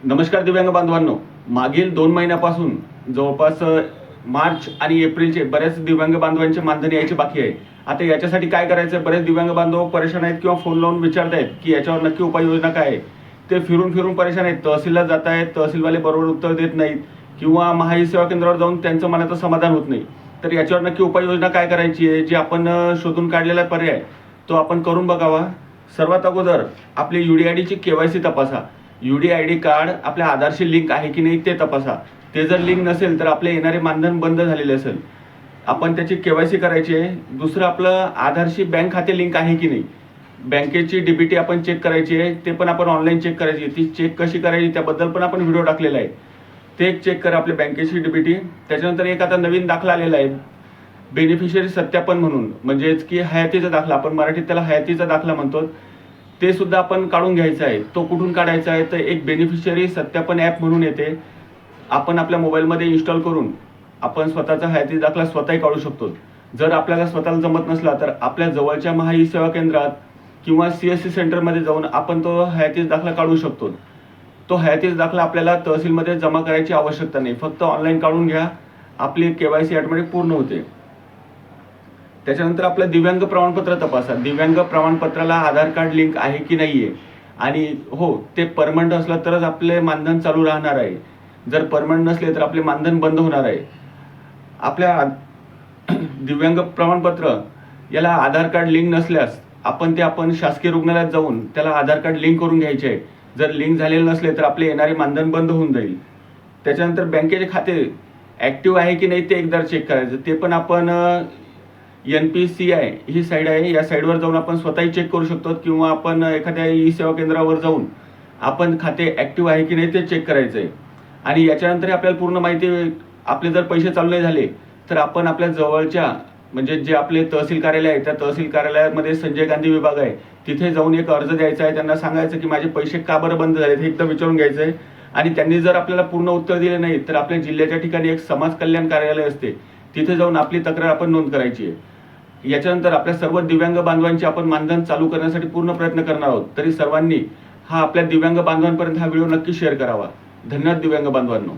नमस्कार दिव्यांग बांधवांनो, मागील 2 महिन्यापासून जवळपास मार्च आणि एप्रिलचे बरेच दिव्यांग बांधवांचे मानधन यायचे बाकी आहे. आता याच्यासाठी काय करायचं, बरेच दिव्यांग बांधव परेशान आहेत किंवा फोन लावून विचारतायत की याच्यावर नक्की उपाययोजना काय आहे. ते फिरून फिरून परेशान आहेत. तहसीलला जात आहेत, तहसीलवाले बरोबर उत्तर देत नाहीत किंवा महाई सेवा केंद्रावर जाऊन त्यांचं मनाचं समाधान होत नाही. तर याच्यावर नक्की उपाययोजना काय करायची आहे, जे आपण शोधून काढलेला पर्याय तो आपण करून बघावा. सर्वात अगोदर आपली UDID KYC तपासा. UDID कार्ड आपल्या आधारशी लिंक आहे की नाही ते तपासा. ते जर लिंक नसेल तर आपले येणारे मानधन बंद झालेले असेल. आपण त्याची KYC करायची आहे. दुसरं, आपलं आधारशी बँक खाते लिंक आहे की नाही, बँकेची DBT आपण चेक करायची आहे. ते पण आपण ऑनलाईन चेक करायची. ती चेक कशी करायची त्याबद्दल पण आपण व्हिडिओ टाकलेला आहे. ते एक चेक करा आपल्या बँकेची DBT. त्याच्यानंतर एक आता नवीन दाखला आलेला आहे, बेनिफिशियरी सत्यापन म्हणून, म्हणजेच की हयातीचा दाखला. आपण मराठीत त्याला हयातीचा दाखला म्हणतो. ते सुद्धा आपण काढून घ्यायचं आहे. तो कुठून काढायचा आहे, तर एक बेनिफिशियरी सत्यापन ॲप म्हणून येते. आपण आपल्या मोबाईलमध्ये इन्स्टॉल करून आपण स्वतःचा हयाती दाखला स्वतःही काढू शकतो. जर आपल्याला स्वतःला जमत नसला तर आपल्या जवळच्या महाई सेवा केंद्रात किंवा CSC सेंटरमध्ये जाऊन आपण तो हयाती दाखला काढू शकतो. तो हयाती दाखला आपल्याला तहसीलमध्ये जमा करायची आवश्यकता नाही, फक्त ऑनलाईन काढून घ्या. आपली KYC ऑटोमॅटिक पूर्ण होते. त्याच्यानंतर आपलं दिव्यांग प्रमाणपत्र तपासा. दिव्यांग प्रमाणपत्राला आधार कार्ड लिंक आहे की नाही आहे, आणि हो, ते परमनंट असलं तरच आपले मानधन चालू राहणार आहे. जर परमनंट नसले तर आपले मानधन बंद होणार आहे. आपल्या दिव्यांग प्रमाणपत्र याला आधार कार्ड लिंक नसल्यास आपण शासकीय रुग्णालयात जाऊन त्याला आधार कार्ड लिंक करून घ्यायचे आहे. जर लिंक झालेले नसले तर आपले येणारे मानधन बंद होऊन जाईल. त्याच्यानंतर बँकेचे खाते ॲक्टिव्ह आहे की नाही ते एकदा चेक करायचं. ते पण आपण NPCI ही साईड आहे, या साईडवर जाऊन आपण स्वतःही चेक करू शकतो किंवा आपण एखाद्या सेवा केंद्रावर जाऊन आपण खाते ॲक्टिव्ह आहे की नाही ते चेक करायचं आहे. आणि याच्यानंतर आपल्याला पूर्ण माहिती, आपले जर पैसे चालू नाही झाले तर आपण आपल्या जवळच्या, म्हणजे जे आपले तहसील कार्यालय आहे त्या तहसील कार्यालयामध्ये संजय गांधी विभाग आहे, तिथे जाऊन एक अर्ज द्यायचा आहे. त्यांना सांगायचं की माझे पैसे का बरं बंद झाले हे एकदा विचारून घ्यायचं आहे. आणि त्यांनी जर आपल्याला पूर्ण उत्तर दिले नाही तर आपल्या जिल्ह्याच्या ठिकाणी एक समाज कल्याण कार्यालय असते, तिथे जाऊन आपली तक्रार आपण नोंद करायची आहे. याच्यानंतर आपल्या सर्व दिव्यांग बांधवांचे आपण मानधन चालू करण्यासाठी पूर्ण प्रयत्न करणार आहोत. तरी सर्वांनी हा आपल्या दिव्यांग बांधवांपर्यंत हा व्हिडिओ नक्की शेअर करावा. धन्यवाद दिव्यांग बांधवांनो.